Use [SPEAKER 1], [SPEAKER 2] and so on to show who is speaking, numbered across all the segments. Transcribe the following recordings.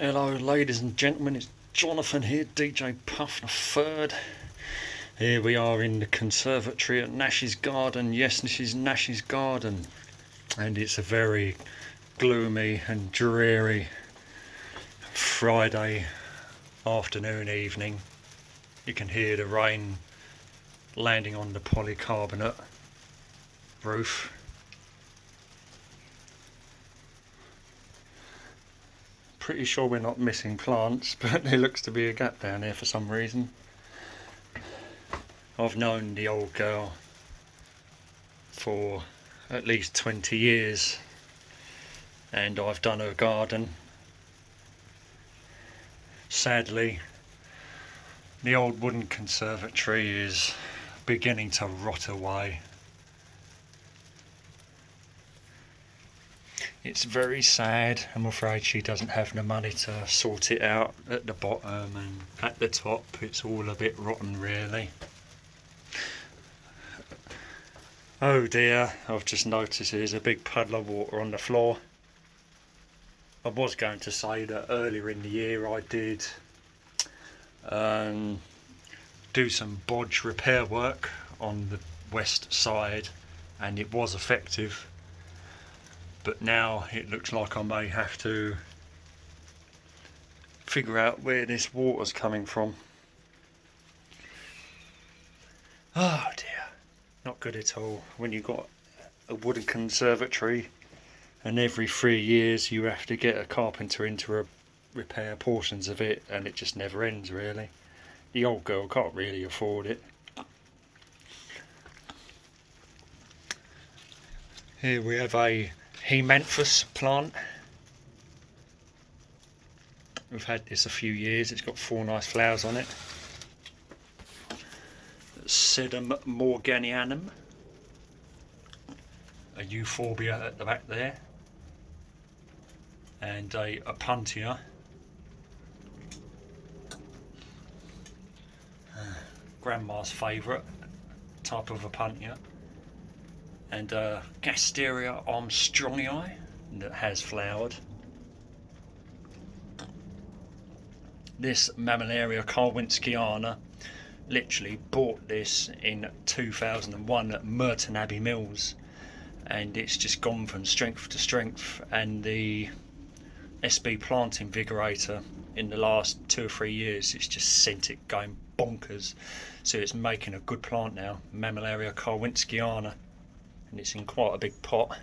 [SPEAKER 1] Hello ladies and gentlemen, it's Jonathan here, DJ Puff the Third. Here we are in the conservatory at Nash's garden. Yes, this is Nash's garden, and it's a very gloomy and dreary Friday afternoon, evening. You can hear the rain landing on the polycarbonate roof. Pretty sure we're not missing plants, but there looks to be a gap down there for some reason. I've known the old girl for at least 20 years and I've done her garden. Sadly, the old wooden conservatory is beginning to rot away. It's very sad. I'm afraid she doesn't have the money to sort it out at the bottom, and at the top it's all a bit rotten really. Oh dear, I've just noticed there's a big puddle of water on the floor. I was going to say that earlier in the year I did do some bodge repair work on the west side and it was effective. But now it looks like I may have to figure out where this water's coming from. Oh dear, not good at all. When you've got a wooden conservatory and every 3 years you have to get a carpenter in to repair portions of it, and it just never ends really. The old girl can't really afford it. Here we have a Hemanthus plant. We've had this a few years. It's got 4 nice flowers on it. Sedum morganianum, a euphorbia at the back there, and a opuntia. Grandma's favourite type of opuntia. And Gasteria armstrongi that has flowered. This Mammillaria carwinskiana, literally bought this in 2001 at Merton Abbey Mills, and it's just gone from strength to strength, and the SB plant invigorator in the last 2 or 3 years it's just sent it going bonkers, so it's making a good plant now, Mammillaria carwinskiana. And it's in quite a big pot,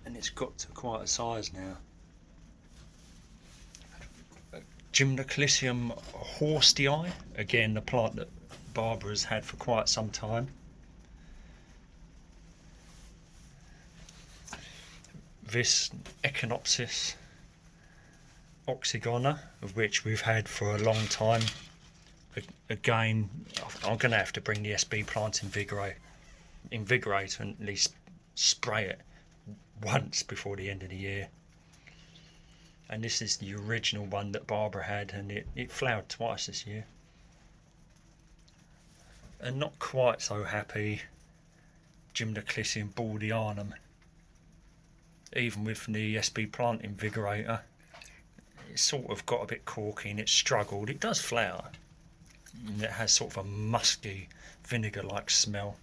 [SPEAKER 1] and it's got to quite a size now. Gymnoclisium horstii, again the plant that Barbara's had for quite some time. This Echinopsis oxygona, of which we've had for a long time. Again, I'm going to have to bring the SB plant invigorator and at least spray it once before the end of the year. And this is the original one that Barbara had, and it flowered twice this year. And not quite so happy, Gymnoclisium baldianum. Even with the SB plant invigorator, it's sort of got a bit corky and it struggled. It does flower, and it has sort of a musky vinegar like smell.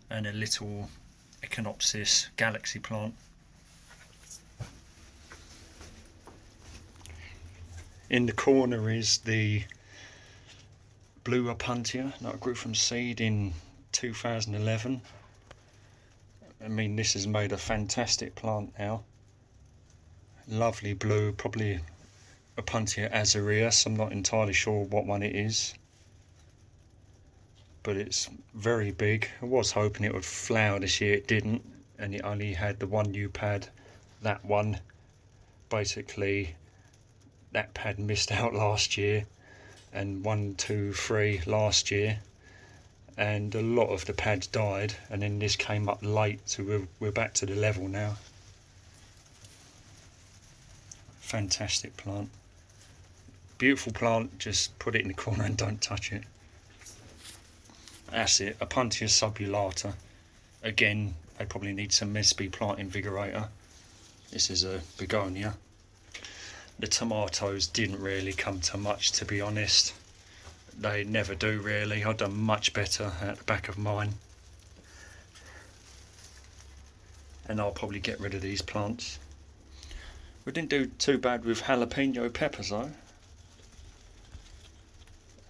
[SPEAKER 1] And a little Echinopsis galaxy plant. In the corner is the blue opuntia that I grew from seed in 2011. I mean, this has made a fantastic plant now. Lovely blue, probably Opuntia azureus. I'm not entirely sure what one it is, but it's very big. I was hoping it would flower this year, it didn't, and it only had the one new pad. That one, basically, that pad missed out last year, and 1, 2, 3 last year, and a lot of the pads died, and then this came up late, so we're back to the level now. Fantastic plant. Beautiful plant, just put it in the corner and don't touch it. That's it, Opuntia subulata. Again, they probably need some SB plant invigorator. This is a Begonia. The tomatoes didn't really come to much, to be honest. They never do really. I've done much better at the back of mine. And I'll probably get rid of these plants. We didn't do too bad with jalapeno peppers though.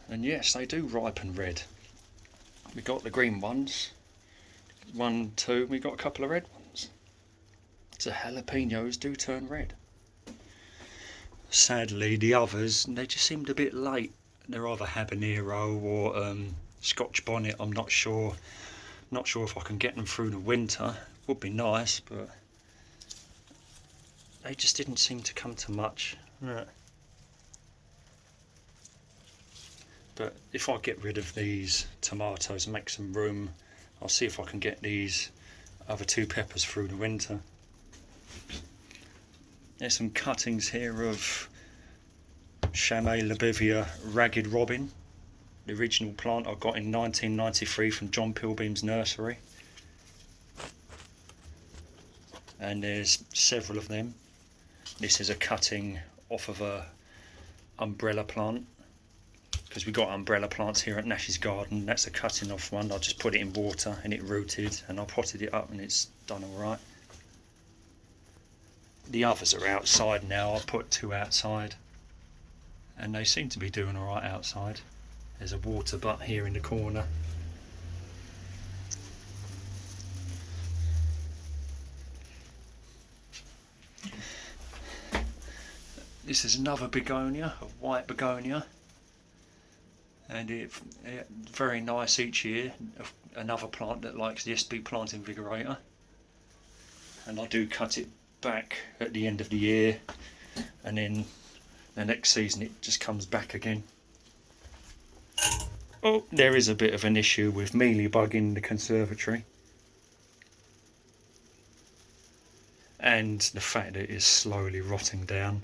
[SPEAKER 1] And yes, they do ripen red. We got the green ones. 1, 2, we got a couple of red ones. So jalapenos do turn red. Sadly, the others, they just seemed a bit late. They're either habanero or Scotch bonnet, I'm not sure. Not sure if I can get them through the winter. Would be nice, but they just didn't seem to come to much. Yeah. But if I get rid of these tomatoes and make some room, I'll see if I can get these other 2 peppers through the winter. There's some cuttings here of Chamay Labivia Ragged Robin, the original plant I got in 1993 from John Pilbeam's nursery. And there's several of them. This is a cutting off of a umbrella plant, because we got umbrella plants here at Nash's garden. That's a cutting off one. I just put it in water and it rooted, and I potted it up and it's done alright. The others are outside now. I put 2 outside and they seem to be doing alright outside. There's a water butt here in the corner. This is another begonia, a white begonia, and it's very nice each year. Another plant that likes the SB plant invigorator, and I do cut it back at the end of the year, and then the next season it just comes back again. Oh, there is a bit of an issue with mealybug in the conservatory, and the fact that it is slowly rotting down,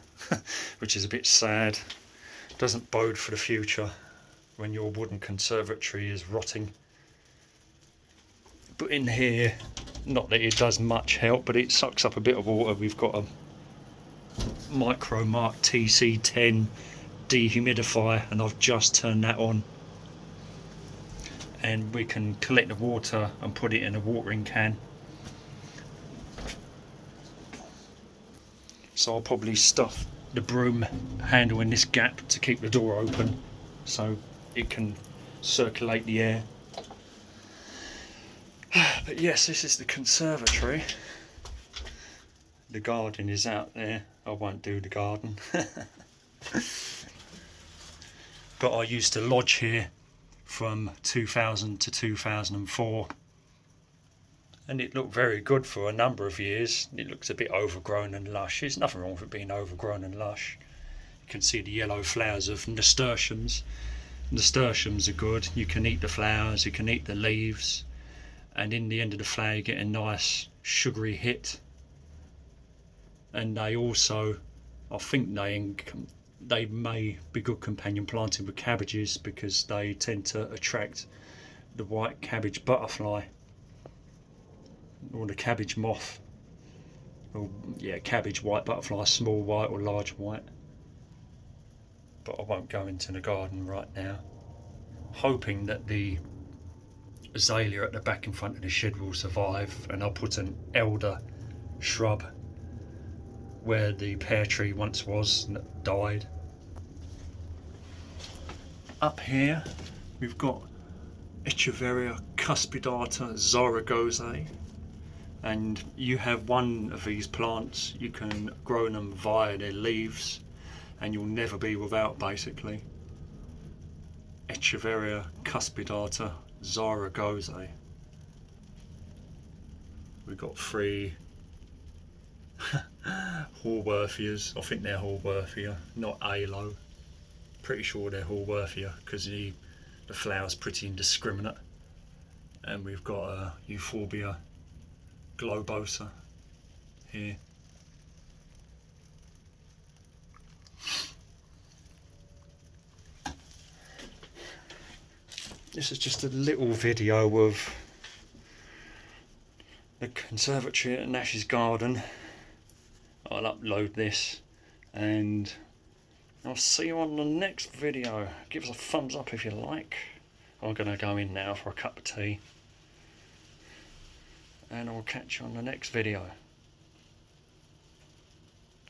[SPEAKER 1] which is a bit sad. Doesn't bode for the future when your wooden conservatory is rotting. But in here, not that it does much help, but it sucks up a bit of water. We've got a Micromark TC10 dehumidifier, and I've just turned that on, and we can collect the water and put it in a watering can. So I'll probably stuff the broom handle in this gap to keep the door open so it can circulate the air. But yes, this is the conservatory. The garden is out there. I won't do the garden. But I used to lodge here from 2000 to 2004. And it looked very good for a number of years. It looks a bit overgrown and lush. There's nothing wrong with it being overgrown and lush. You can see the yellow flowers of nasturtiums. Nasturtiums are good. You can eat the flowers, you can eat the leaves, and in the end of the flower you get a nice sugary hit. And they also, I think they may be good companion planting with cabbages, because they tend to attract the white cabbage butterfly, or the cabbage moth, or yeah, cabbage white butterfly, small white or large white. But I won't go into the garden right now. Hoping that the azalea at the back in front of the shed will survive, and I'll put an elder shrub where the pear tree once was and that died. Up here we've got Echeveria, Cuspidata, Zaragoza. And you have one of these plants, you can grow them via their leaves, and you'll never be without, basically. Echeveria, Cuspidata, Zaragoza. We've got 3 Haworthias. I think they're Haworthia, not aloe. Pretty sure they're Haworthia, because the flower's pretty indiscriminate. And we've got a Euphorbia globosa here. This is just a little video of the conservatory at Nash's garden. I'll upload this and I'll see you on the next video. Give us a thumbs up if you like. I'm going to go in now for a cup of tea, and I'll catch you on the next video.